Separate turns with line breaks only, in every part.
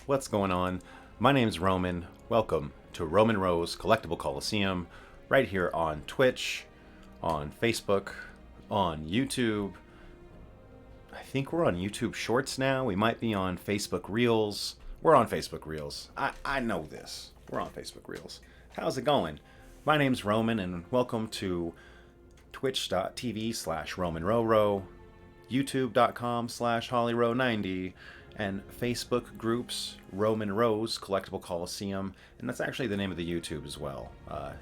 What's going on? My name's Roman. Welcome to Roman Rose Collectible Colosseum, right here on Twitch, on Facebook, on YouTube. I think we're on YouTube Shorts now. We might be on Facebook Reels. We're on Facebook Reels. I know this. We're on Facebook Reels. How's it going? My name's Roman, and welcome to twitch.tv/RomanRoRo, youtube.com/HollyRow90, and Facebook groups Roman Rose Collectible Coliseum, and that's actually the name of the YouTube as well.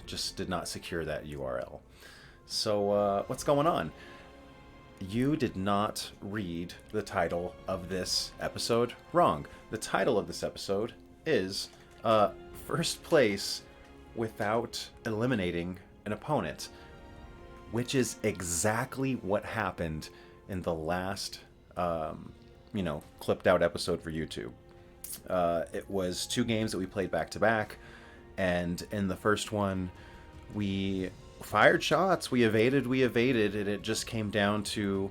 Just did not secure that URL. So what's going on? You did not read the title of this episode wrong. The title of this episode is First Place Without Eliminating an Opponent, which is exactly what happened in the last clipped out episode for YouTube. It was two games that we played back to back, and in the first one we fired shots, we evaded, and it just came down to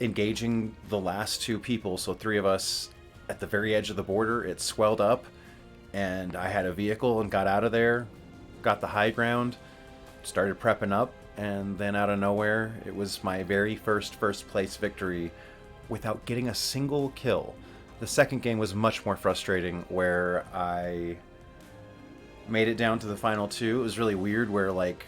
engaging the last two people. So three of us at the very edge of the border. It swelled up, and I had a vehicle and got out of there, got the high ground, started prepping up, and then out of nowhere it was my very first place victory without getting a single kill. The second game was much more frustrating, where I made it down to the final two. It was really weird, where like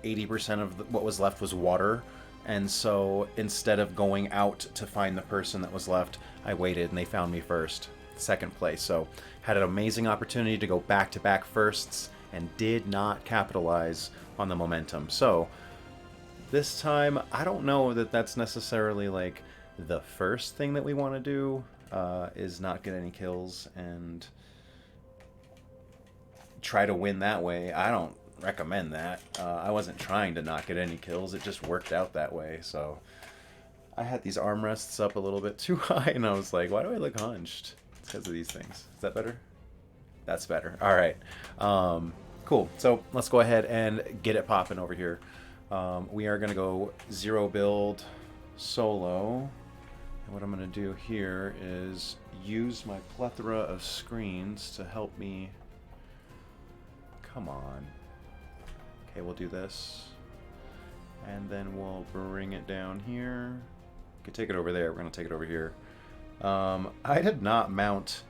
80% of what was left was water, and so instead of going out to find the person that was left, I waited and they found me first, second place. So had an amazing opportunity to go back-to-back firsts and did not capitalize on the momentum. So this time, I don't know that that's necessarily like the first thing that we want to do, is not get any kills and try to win that way. I don't recommend that. I wasn't trying to not get any kills, it just worked out that way. So I had these armrests up a little bit too high, and I was like, why do I look hunched? It's because of these things. Is that better? That's better. All right. Cool. So let's go ahead and get it popping over here. We are going to go zero build solo. And what I'm going to do here is use my plethora of screens to help me. Come on. Okay, we'll do this. And then we'll bring it down here. We can take it over there. We're going to take it over here. I did not mount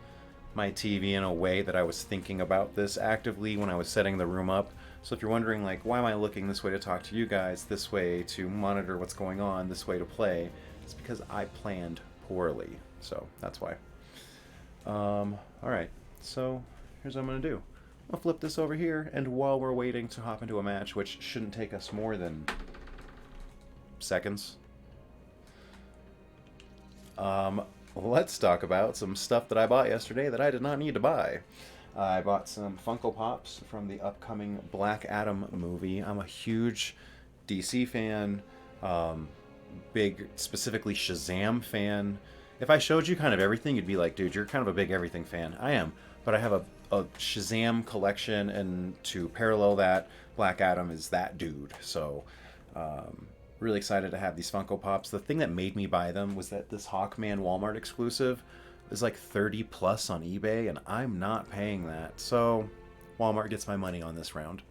my TV in a way that I was thinking about this actively when I was setting the room up. So if you're wondering, like, why am I looking this way to talk to you guys, this way to monitor what's going on, this way to play, it's because I planned poorly. So that's why. Alright, so here's what I'm going to do. I'll flip this over here, and while we're waiting to hop into a match, which shouldn't take us more than seconds, let's talk about some stuff that I bought yesterday that I did not need to buy. I bought some Funko Pops from the upcoming Black Adam movie. I'm a huge DC fan, big, specifically Shazam fan. If I showed you kind of everything, you'd be like, dude, you're kind of a big everything fan. I am, but I have a Shazam collection, and to parallel that, Black Adam is that dude. So really excited to have these Funko Pops. The thing that made me buy them was that this Hawkman Walmart exclusive is like 30 plus on eBay, and I'm not paying that. So Walmart gets my money on this round.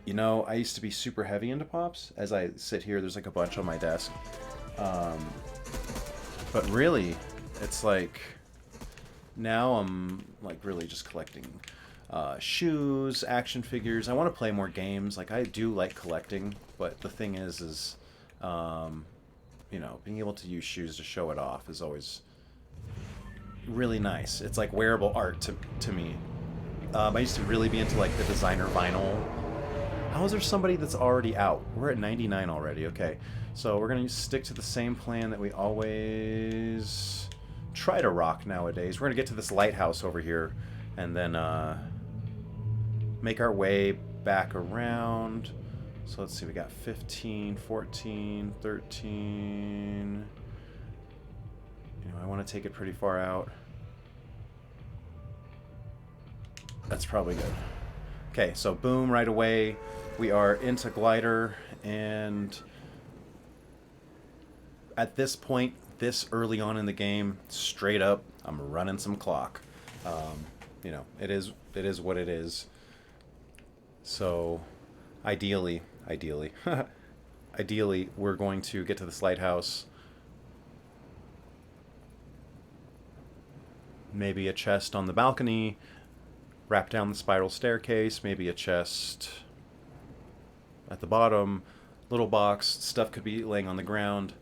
You know, I used to be super heavy into Pops. As I sit here, there's like a bunch on my desk. But really, it's like now I'm like really just collecting shoes, action figures. I want to play more games. Like, I do like collecting, but the thing is you know, being able to use shoes to show it off is always really nice. It's like wearable art to me. I used to really be into like the designer vinyl. How is there somebody that's already out? We're at 99 already. Okay, so we're gonna stick to the same plan that we always try to rock nowadays. We're gonna get to this lighthouse over here, and then make our way back around. So let's see, we got 15, 14, 13. You know, I want to take it pretty far out. That's probably good. Okay, so boom, right away. We are into glider, and at this point, this early on in the game, straight up, I'm running some clock. You know, it is what it is. So, ideally, ideally, we're going to get to this lighthouse. Maybe a chest on the balcony, wrap down the spiral staircase, maybe a chest at the bottom, little box, stuff could be laying on the ground.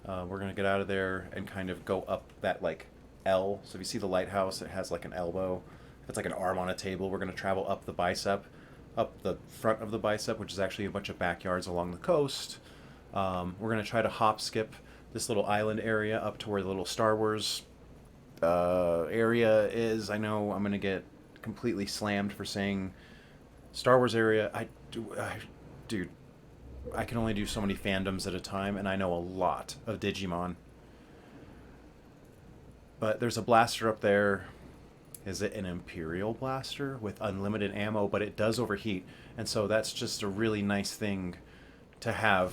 We're going to get out of there and kind of go up that, like, L. So if you see the lighthouse, it has, like, an elbow. It's like an arm on a table. We're going to travel up the bicep, up the front of the bicep, which is actually a bunch of backyards along the coast. We're going to try to hop skip this little island area up to where the little Star Wars area is. I know I'm going to get completely slammed for saying Star Wars area. Dude, I can only do so many fandoms at a time, and I know a lot of Digimon. But there's a blaster up there. Is it an Imperial blaster with unlimited ammo? But it does overheat, and so that's just a really nice thing to have,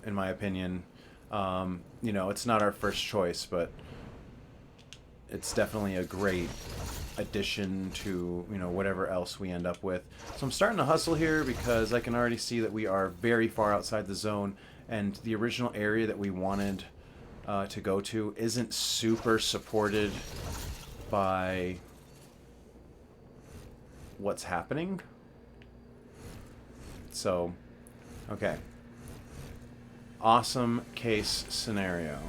in my opinion. You know, it's not our first choice, but it's definitely a great addition to, you know, whatever else we end up with. So I'm starting to hustle here because I can already see that we are very far outside the zone, and the original area that we wanted to go to isn't super supported by what's happening. So, okay. Awesome case scenario.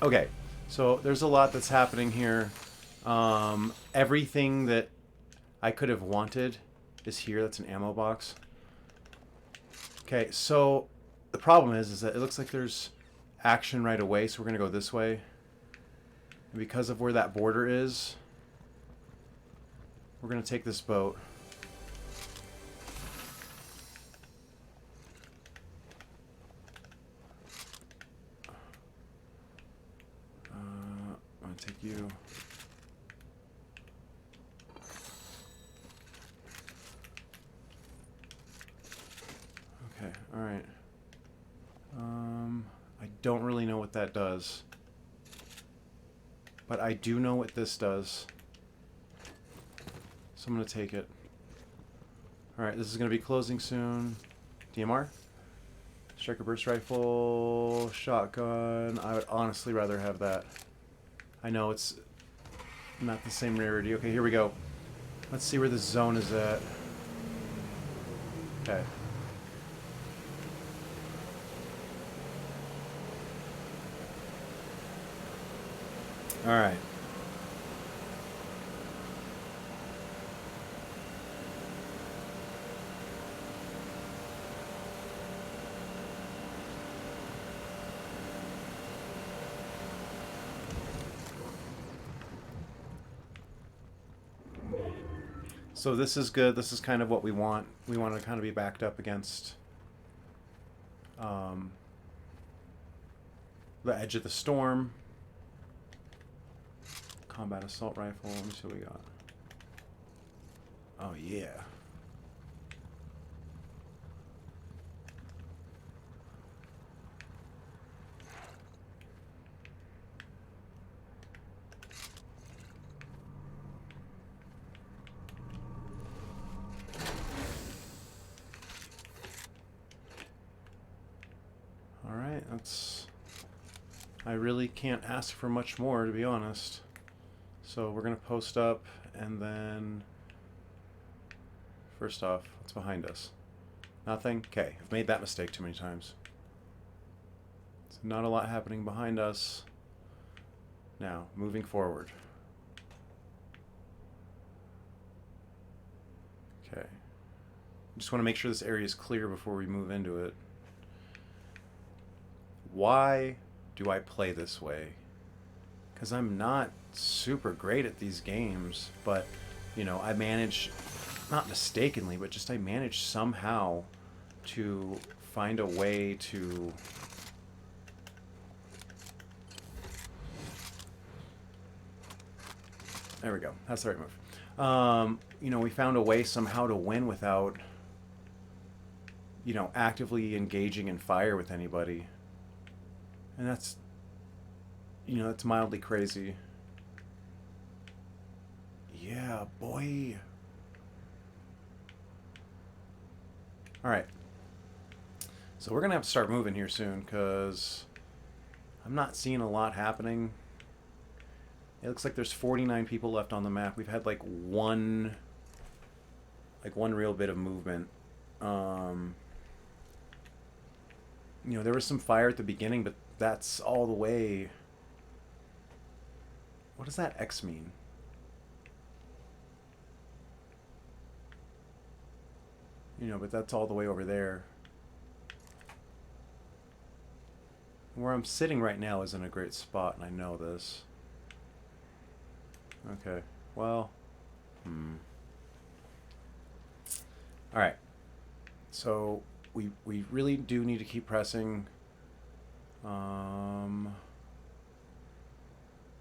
Okay, so there's a lot that's happening here. Everything that I could have wanted is here. That's an ammo box. Okay, so the problem is that it looks like there's action right away, so we're going to go this way. And because of where that border is, we're going to take this boat. I'm going to take you. Okay, alright. I don't really know what that does. But I do know what this does. So I'm going to take it. Alright, this is going to be closing soon. DMR? Striker burst rifle, shotgun. I would honestly rather have that. I know it's not the same rarity. Okay, here we go. Let's see where the zone is at. Okay. Alright. So this is good. This is kind of what we want. We want to kind of be backed up against the edge of the storm. Combat assault rifle. Let me see what we got. Oh, yeah. Alright, that's... I really can't ask for much more, to be honest. So we're going to post up, and then... First off, what's behind us? Nothing? Okay, I've made that mistake too many times. So not a lot happening behind us. Now, moving forward. Okay. Just want to make sure this area is clear before we move into it. Why do I play this way? because I'm not super great at these games, but you know, I manage, not mistakenly, but just I manage somehow to find a way to there we go. That's the right move. You know, we found a way somehow to win without, you know, actively engaging in fire with anybody. And that's, you know, that's mildly crazy. Yeah, boy. All right. So we're going to have to start moving here soon because I'm not seeing a lot happening. It looks like there's 49 people left on the map. We've had like one real bit of movement. You know, there was some fire at the beginning, but that's all the way. What does that X mean? You know, but that's all the way over there. Where I'm sitting right now isn't a great spot, and I know this. Okay, well, all right. So we really do need to keep pressing. The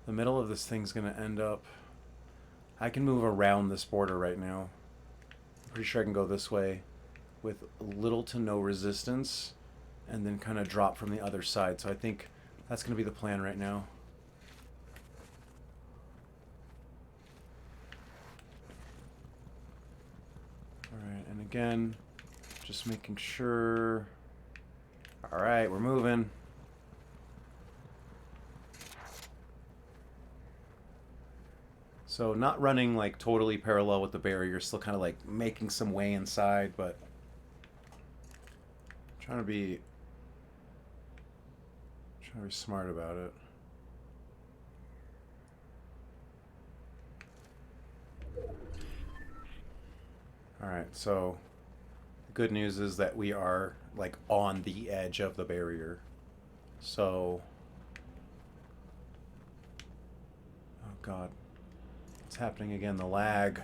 middle of this thing's gonna end up. I can move around this border right now. I'm pretty sure I can go this way with little to no resistance and then kind of drop from the other side. So I think that's gonna be the plan right now. Alright, and again, just making sure. Alright, we're moving. So not running like totally parallel with the barrier, still kind of like making some way inside, but trying to be smart about it. All right, so the good news is that we are like on the edge of the barrier. So, oh God, it's happening again, the lag.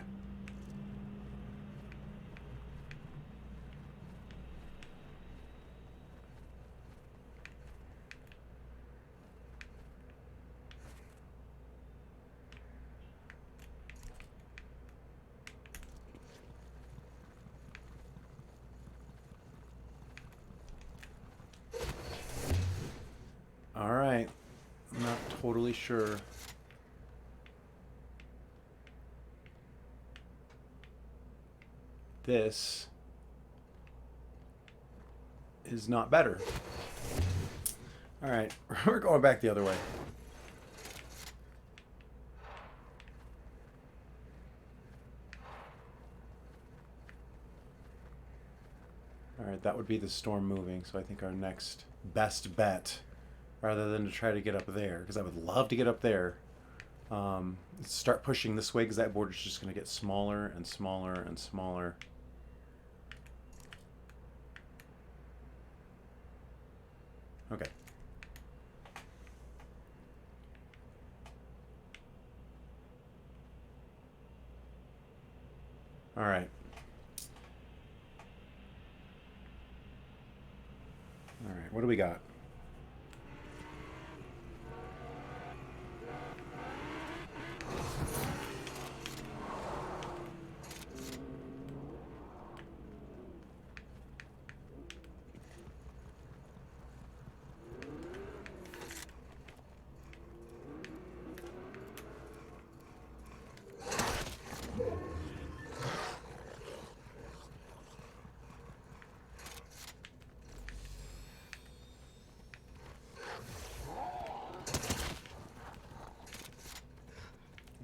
All right, I'm not totally sure. This is not better. All right, we're going back the other way. All right, that would be the storm moving. So I think our next best bet, rather than to try to get up there, because I would love to get up there, start pushing this way because that border is just going to get smaller and smaller and smaller. Okay. All right. All right, what do we got?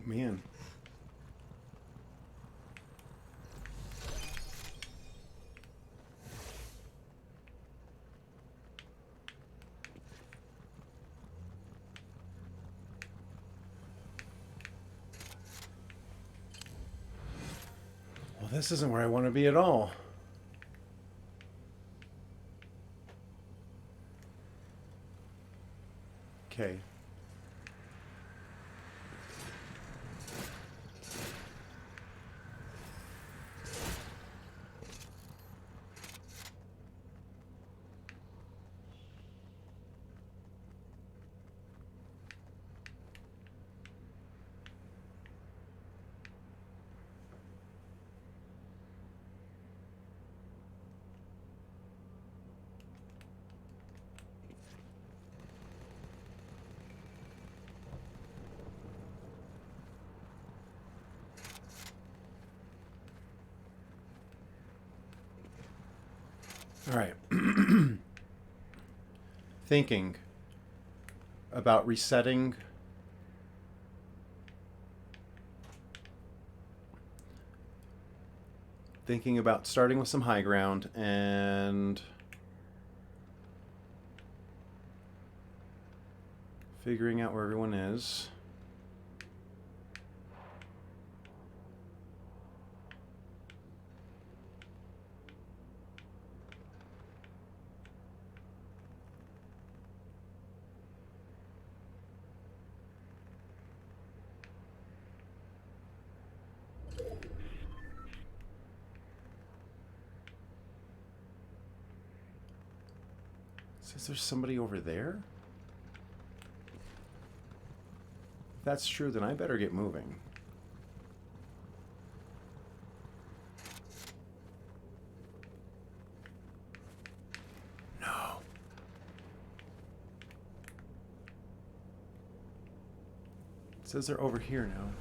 Man. Well, this isn't where I want to be at all. Okay. All right. Thinking about resetting. Thinking about starting with some high ground and figuring out where everyone is. Says there's somebody over there? If that's true, then I better get moving. No. It says they're over here now.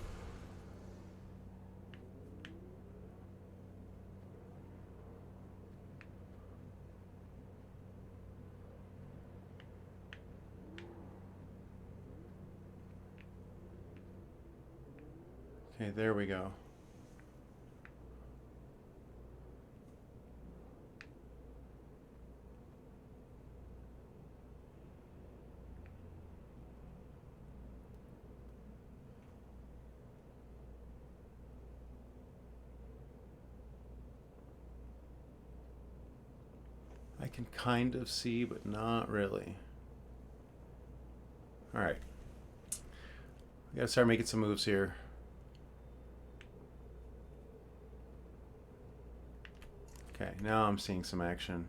Okay, there we go. I can kind of see, but not really. All right. We gotta start making some moves here. Okay, now I'm seeing some action.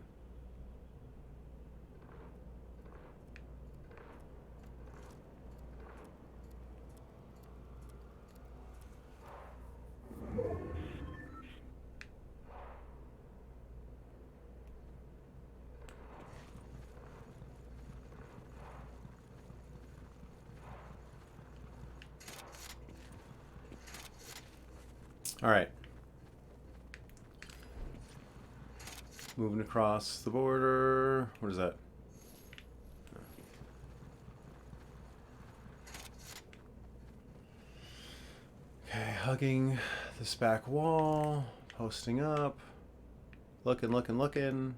All right. Moving across the border. What is that? Okay, hugging this back wall, posting up, looking, looking, looking.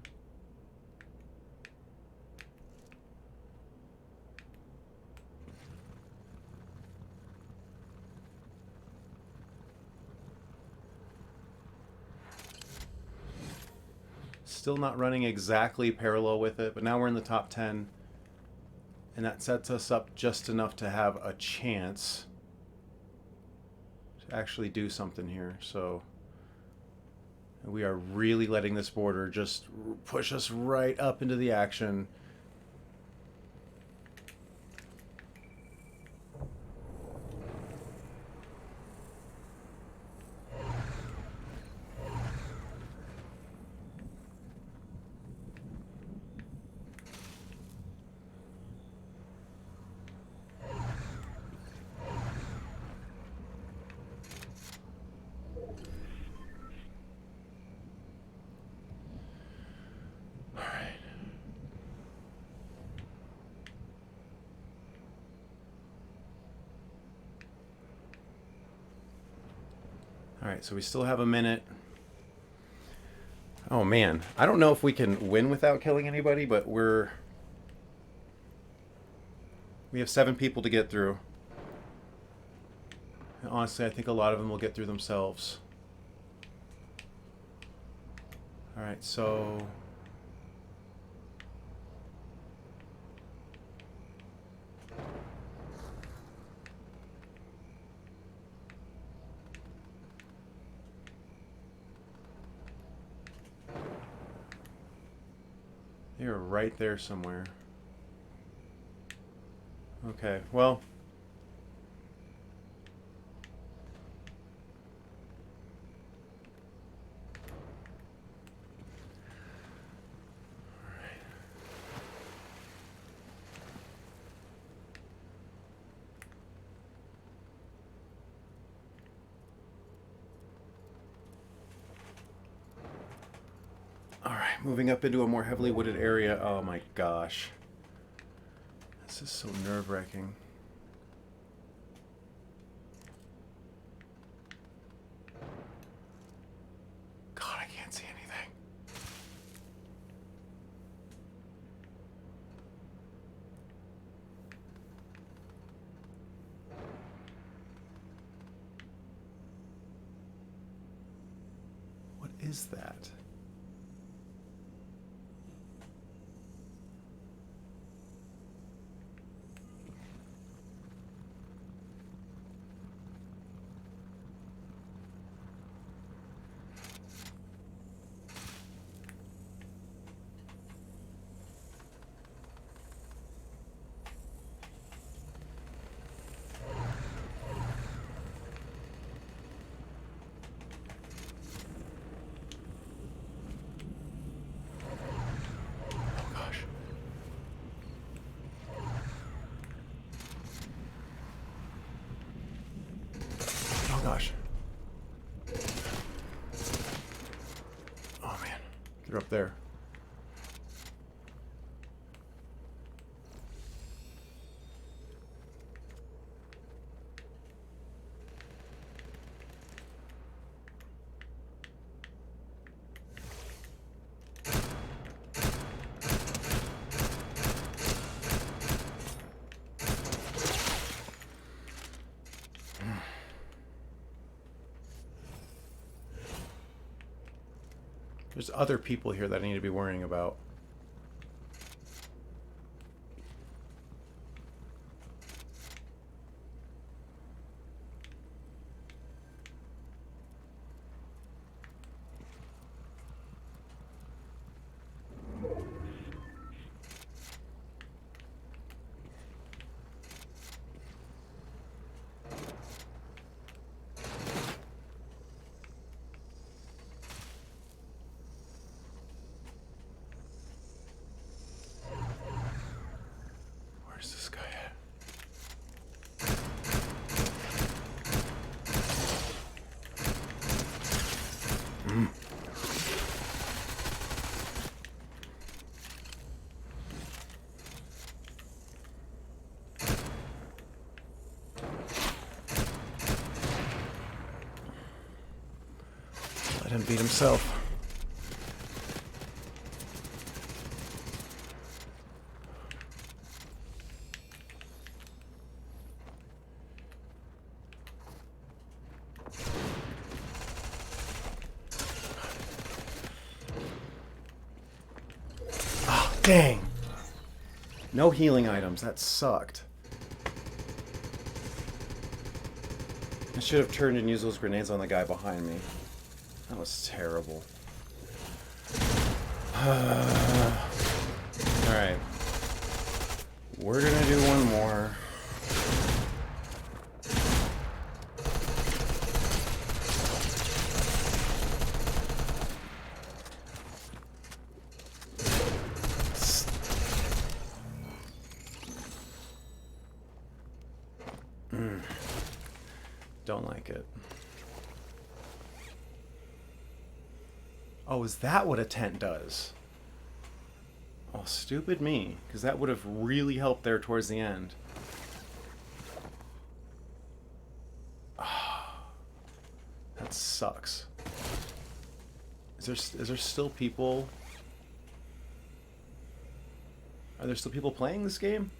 Still not running exactly parallel with it, but now we're in the top 10. And that sets us up just enough to have a chance to actually do something here. So we are really letting this border just push us right up into the action. All right, so we still have a minute. Oh man, I don't know if we can win without killing anybody, but we have 7 people to get through. And honestly, I think a lot of them will get through themselves. All right, so they're right there somewhere. Okay, well. All right. moving up into a more heavily wooded area. Oh my gosh. This is so nerve-wracking. God, I can't see anything. What is that? Gosh. Oh man, get her up there. There's other people here that I need to be worrying about. Where's this guy at? Let him beat himself. Dang. No healing items. That sucked. I should have turned and used those grenades on the guy behind me. That was terrible. Alright. We're gonna do one more. Don't like it. Oh, is that what a tent does? Oh, stupid me, because that would have really helped there towards the end. Oh, that sucks. Is there still people? Are there still people playing this game?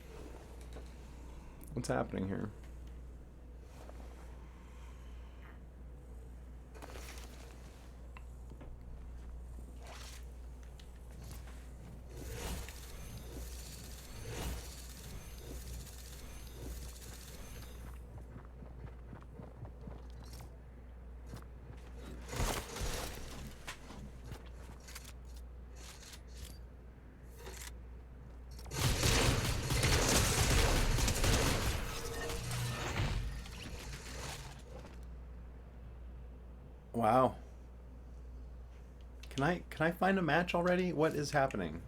What's happening here? Wow. Can I find a match already? What is happening?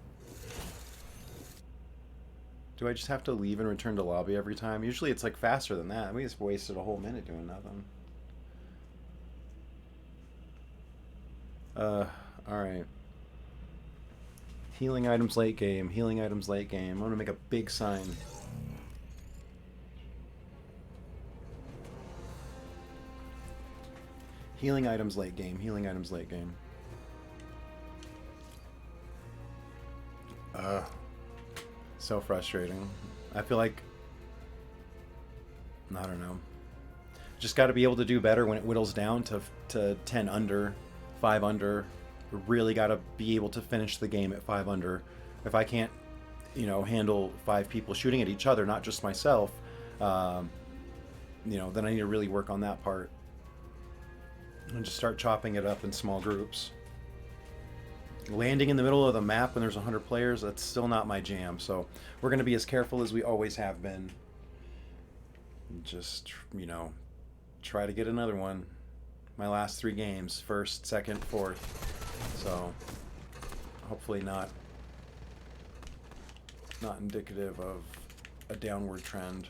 Do I just have to leave and return to lobby every time? Usually it's like faster than that. We just wasted a whole minute doing nothing. Alright. Healing items late game. Healing items late game. I'm gonna make a big sign. Healing items late game. Healing items late game. So frustrating. I feel like, I don't know. Just got to be able to do better when it whittles down to 10 under, 5 under. Really got to be able to finish the game at 5 under. If I can't, you know, handle 5 people shooting at each other, not just myself, you know, then I need to really work on that part. And just start chopping it up in small groups. Landing in the middle of the map when there's 100 players, that's still not my jam. So we're going to be as careful as we always have been. Just, you know, try to get another one. My last 3 games, first, second, fourth. So hopefully not indicative of a downward trend.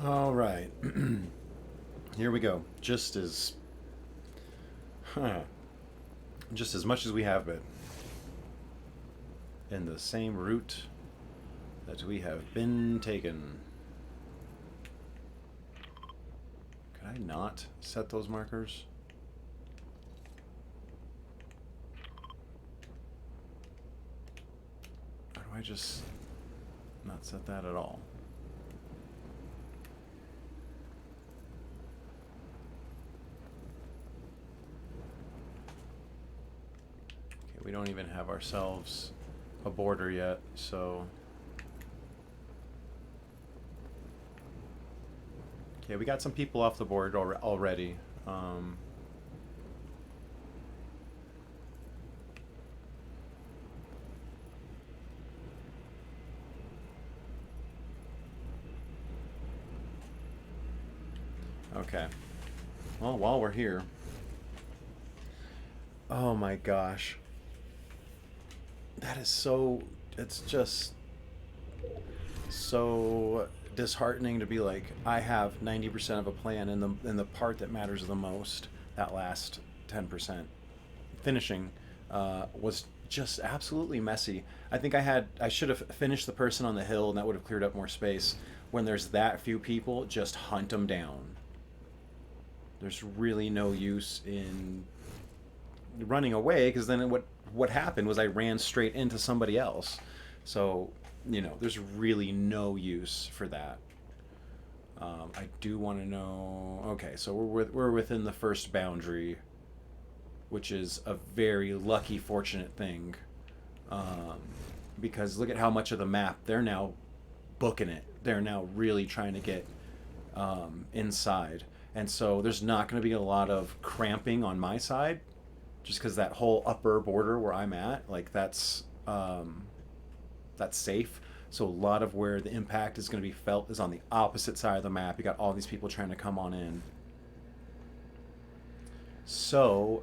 All right. Here we go. Just as much as we have been in the same route that we have been taken. Could I not set those markers? Or do I just not set that at all? We don't even have ourselves a border yet, so... Okay, we got some people off the board already. Okay. Well, while we're here... Oh my gosh. That is so... It's just so disheartening to be like, I have 90% of a plan in the part that matters the most, that last 10%. Finishing was just absolutely messy. I think I should have finished the person on the hill, and that would have cleared up more space. When there's that few people, just hunt them down. There's really no use in running away, because then what happened was I ran straight into somebody else. So, you know, there's really no use for that. I do want to know... Okay, so we're within the first boundary, which is a very lucky, fortunate thing. Because look at how much of the map they're now booking it. They're now really trying to get inside. And so there's not going to be a lot of cramping on my side, just because that whole upper border where I'm at, like that's safe. So a lot of where the impact is going to be felt is on the opposite side of the map. You got all these people trying to come on in. So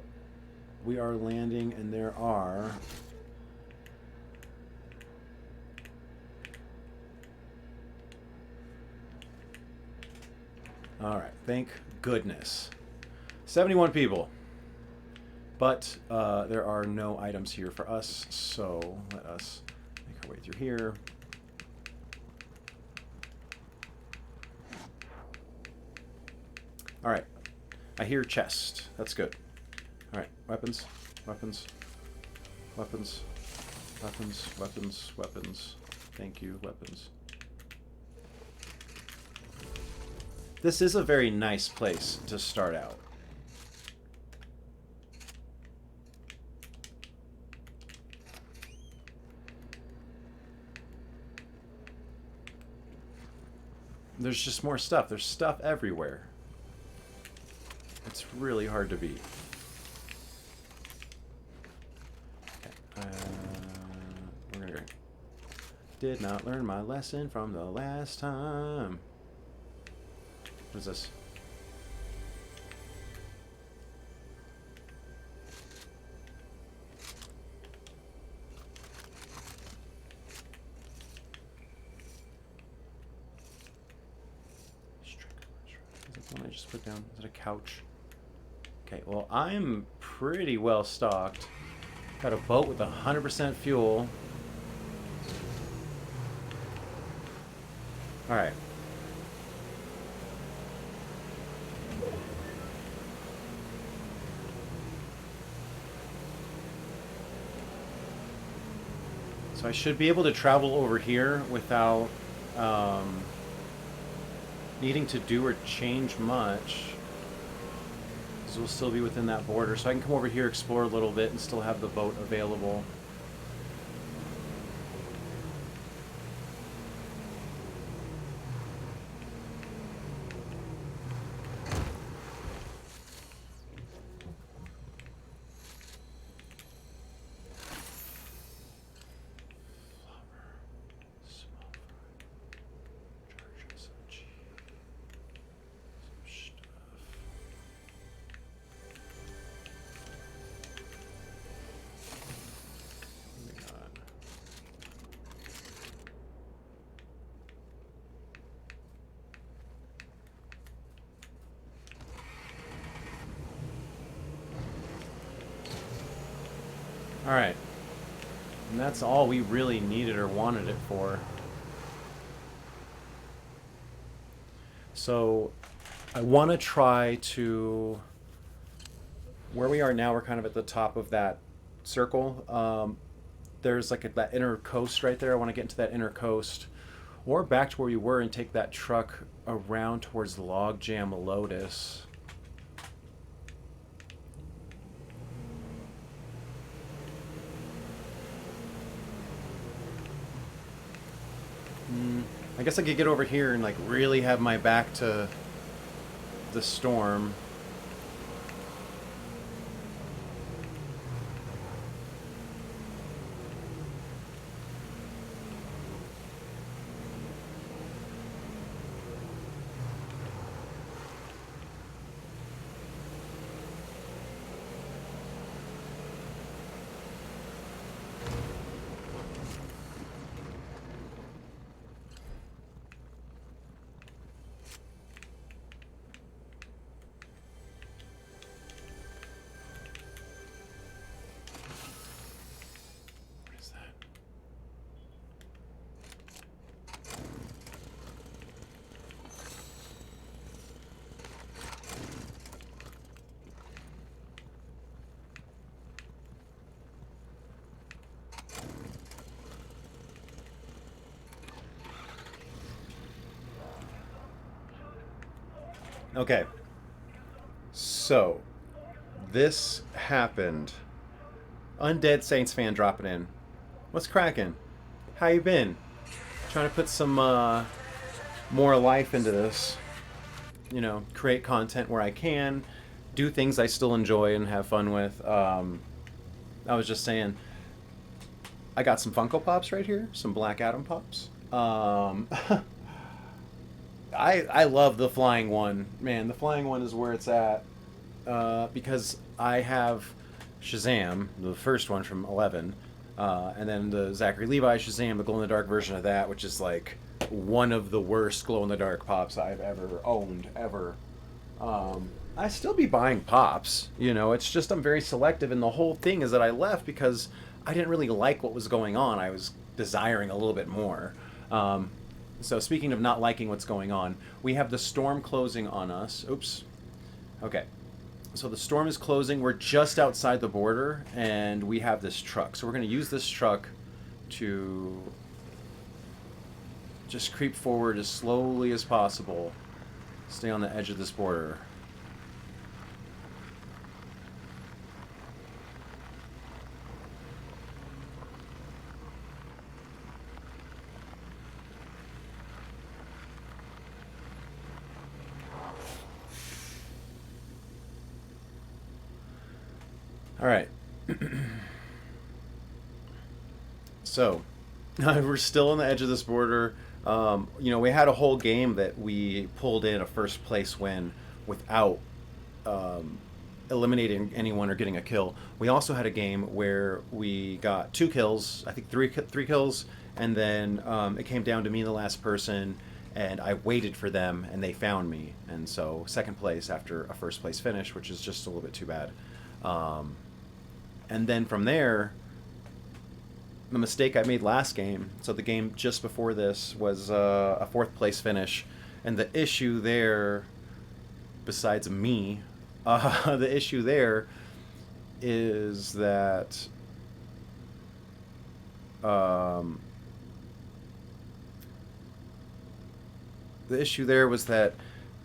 we are landing, and there are... All right, thank goodness. 71 people. But there are no items here for us, so let us make our way through here. All right, I hear chest. That's good. All right, weapons, weapons, weapons. Weapons, weapons, weapons. Thank you, weapons. This is a very nice place to start out. There's just more stuff. There's stuff everywhere. It's really hard to beat. Okay. We're gonna go. Did not learn my lesson from the last time. What is this? Is that the one I just put down? Is it a couch? Okay, well, I'm pretty well stocked. Got a boat with 100% fuel. Alright. So I should be able to travel over here without needing to do or change much. Because we'll still be within that border. So I can come over here, explore a little bit, and still have the boat available. Alright. And that's all we really needed or wanted it for. So, I want to try to... Where we are now, we're kind of at the top of that circle. There's like that inner coast right there. I want to get into that inner coast. Or back to where we were and take that truck around towards the Logjam Lotus. I guess I could get over here and like really have my back to the storm. Okay. So, this happened. Undead Saints fan dropping in. What's cracking? How you been? Trying to put some more life into this. You know, create content where I can, do things I still enjoy and have fun with. I was just saying, I got some Funko Pops right here, some Black Adam Pops. I love the flying one. Man, the flying one is where it's at. Because I have Shazam, the first one from 11, and then the Zachary Levi Shazam, the glow-in-the-dark version of that, which is like one of the worst glow-in-the-dark Pops I've ever owned, ever. I still be buying Pops, you know, it's just I'm very selective, and the whole thing is that I left because I didn't really like what was going on. I was desiring a little bit more. So speaking of not liking what's going on, we have the storm closing on us. Oops. Okay. So the storm is closing. We're just outside the border, and we have this truck. So we're going to use this truck to just creep forward as slowly as possible. Stay on the edge of this border. All right. So, we're still on the edge of this border. We had a whole game that we pulled in a first place win without um, eliminating anyone or getting a kill. We also had a game where we got 2 kills, I think three kills, and then it came down to me and the last person, and I waited for them, and they found me, and so second place after a first place finish, which is just a little bit too bad. Um, and then from there, the mistake I made last game. So the game just before this was a fourth place finish, and the issue there, besides me, the issue there is that um, the issue there was that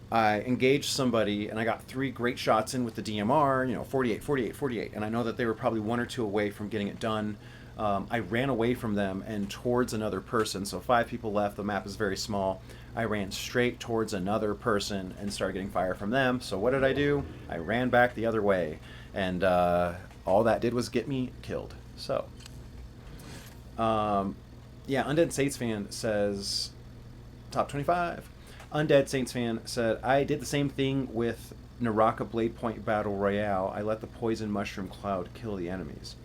I engaged somebody and I got 3 great shots in with the DMR, 48, 48, 48, and I know that they were probably 1 or 2 away from getting it done. I ran away from them and towards another person. So 5 people left. The map is very small. I ran straight towards another person and started getting fire from them. So what did I do? I ran back the other way. And all that did was get me killed. So, yeah, Undead Saints fan says, top 25. Undead Saints fan said, I did the same thing with Naraka Blade Point Battle Royale. I let the poison mushroom cloud kill the enemies.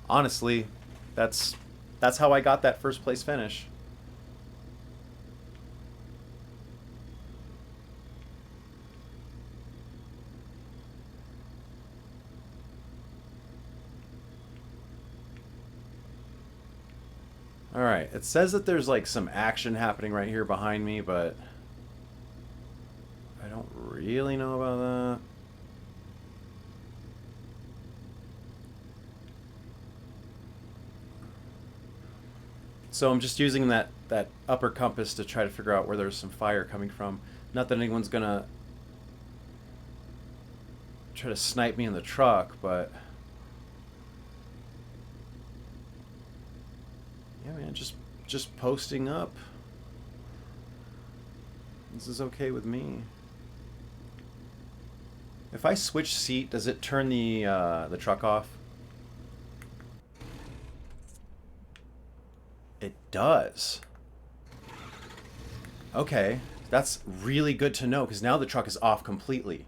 Honestly, that's how I got that first place finish. All right, it says that there's like some action happening right here behind me, but I don't really know about that. So I'm just using that upper compass to try to figure out where there's some fire coming from. Not that anyone's gonna try to snipe me in the truck, but yeah, man, just posting up. This is okay with me. If I switch seat, does it turn the truck off? It does. Okay, that's really good to know because now the truck is off completely.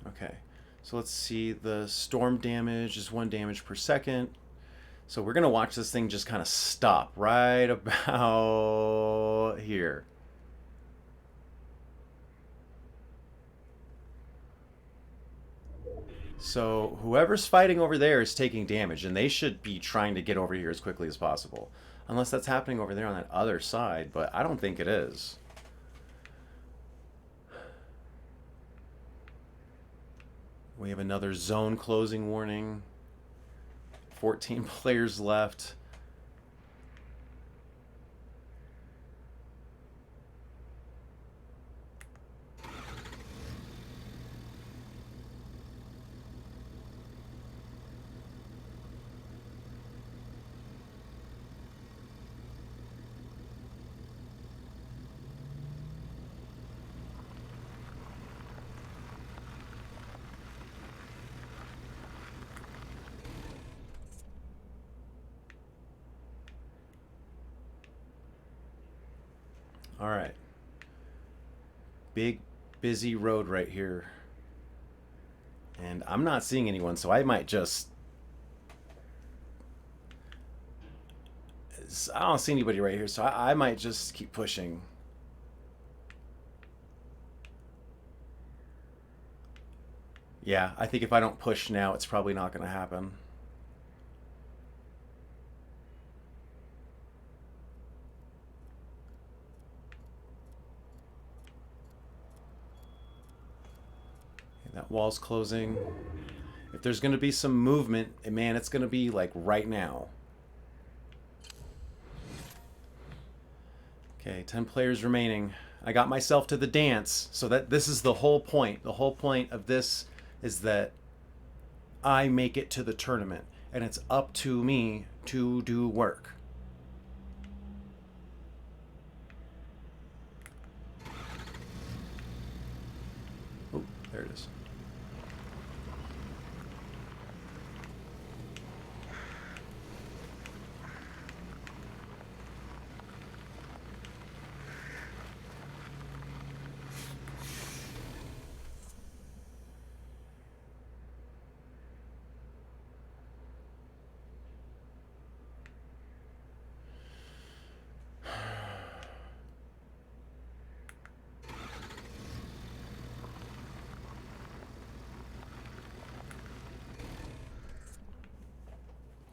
Okay, so let's see. The storm damage is 1 damage per second. So we're going to watch this thing just kind of stop right about here. So whoever's fighting over there is taking damage, and they should be trying to get over here as quickly as possible. Unless that's happening over there on that other side, but I don't think it is. We have another zone closing warning. 14 players left. All right. Big, busy road right here. And I'm not seeing anyone, so I might just... I don't see anybody right here, so I might just keep pushing. Yeah, I think if I don't push now, it's probably not going to happen. Walls closing. If there's going to be some movement, man, it's going to be like right now. Okay, 10 players remaining. I got myself to the dance, so that this is the whole point. The whole point of this is that I make it to the tournament, and it's up to me to do work. Oh, there it is.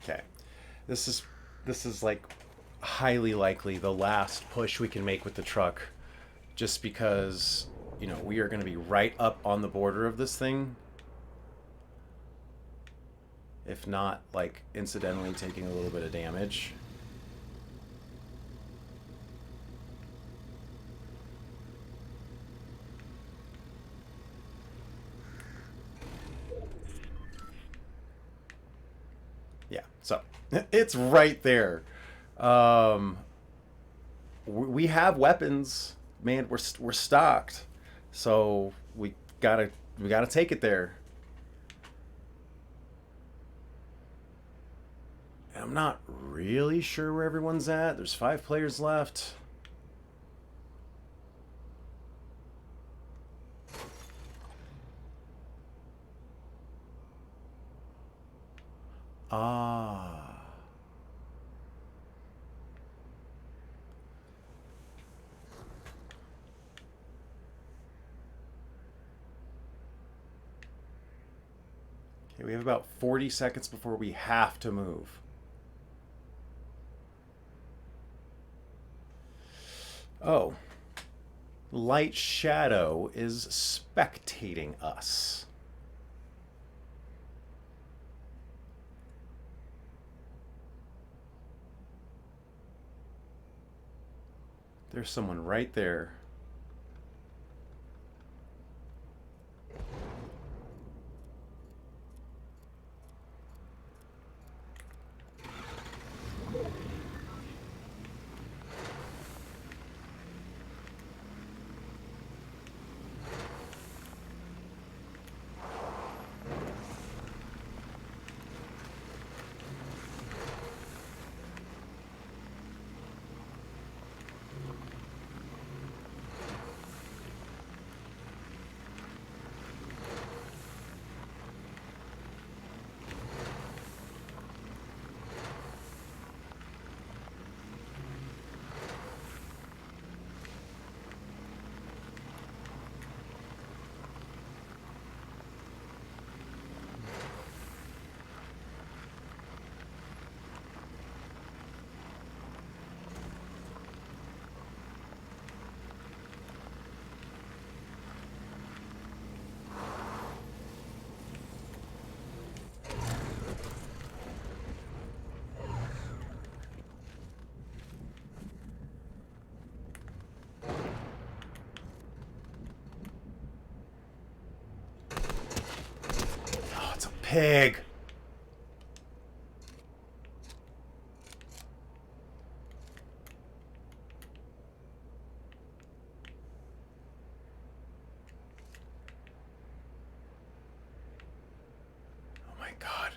Okay, this is like highly likely the last push we can make with the truck, just because, you know, we are going to be right up on the border of this thing, if not like incidentally taking a little bit of damage. Yeah, so it's right there. We have weapons, man. We're stocked, so we gotta take it there. And I'm not really sure where everyone's at. There's 5 players left. Ah. Okay, we have about 40 seconds before we have to move. Oh. Light Shadow is spectating us. There's someone right there. Oh, it's a pig. Oh my God.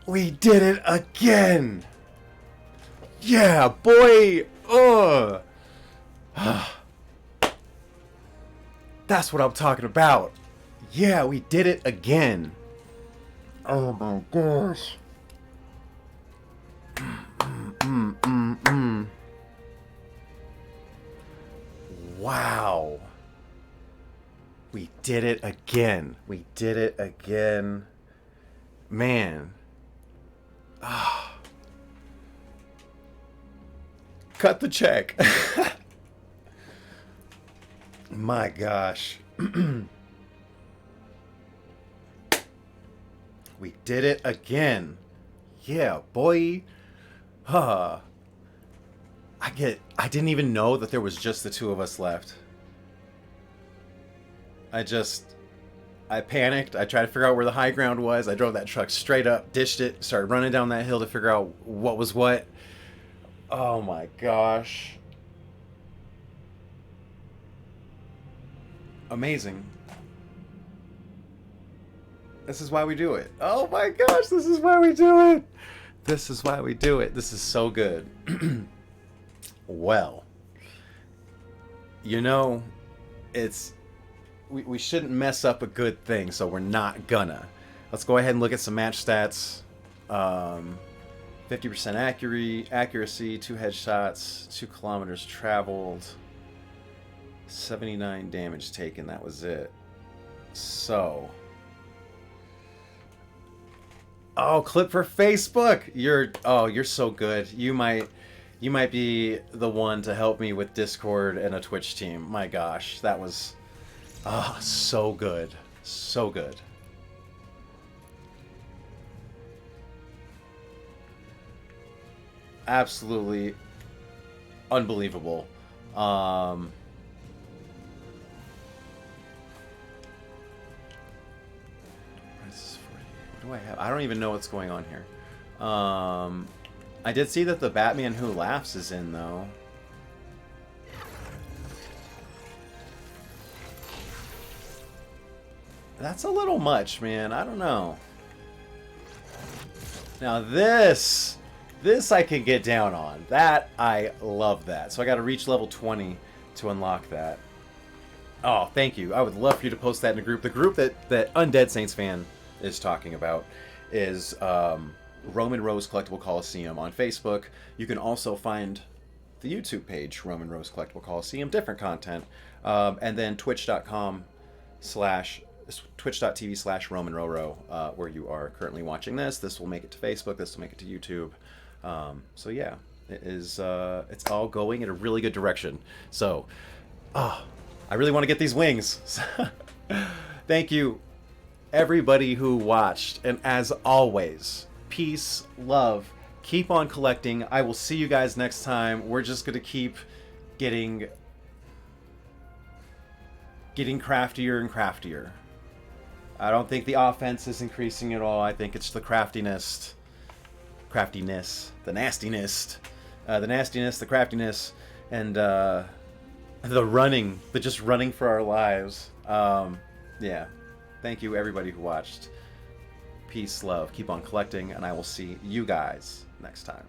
We did it again! Yeah, boy! Ugh! That's what I'm talking about! Yeah, we did it again! Oh my gosh! Wow! We did it again! We did it again! Man. Ah. Cut the check. My gosh. We did it again. Yeah, boy. Huh. I didn't even know that there was just the two of us left. I panicked. I tried to figure out where the high ground was. I drove that truck straight up, dished it, started running down that hill to figure out what was what. Oh my gosh. Amazing. This is why we do it. Oh my gosh, this is why we do it. This is why we do it. This is so good. Well, you know, we shouldn't mess up a good thing, so we're not gonna. Let's go ahead and look at some match stats. 50% accuracy, 2 headshots, 2 kilometers traveled, 79 damage taken. That was it. So, oh, clip for Facebook. You're so good. You might be the one to help me with Discord and a Twitch team. My gosh, that was so good. So good. Absolutely unbelievable. What do I have? I don't even know what's going on here. I did see that the Batman Who Laughs is in, though. That's a little much, man. I don't know. Now this I can get down on. That, I love that. So I got to reach level 20 to unlock that. Oh, thank you. I would love for you to post that in a group. The group that Undead Saints fan is talking about is Roman Rose Collectible Colosseum on Facebook. You can also find the YouTube page, Roman Rose Collectible Colosseum, different content. And then twitch.tv/RomanRoro, where you are currently watching this. This will make it to Facebook. This will make it to YouTube. So yeah, it's all going in a really good direction. So, I really want to get these wings. Thank you, everybody who watched. And as always, peace, love, keep on collecting. I will see you guys next time. We're just going to keep getting craftier and craftier. I don't think the offense is increasing at all. I think it's the craftiness, the nastiness, the craftiness, and the just running for our lives. Yeah. Thank you, everybody who watched. Peace, love, keep on collecting, and I will see you guys next time.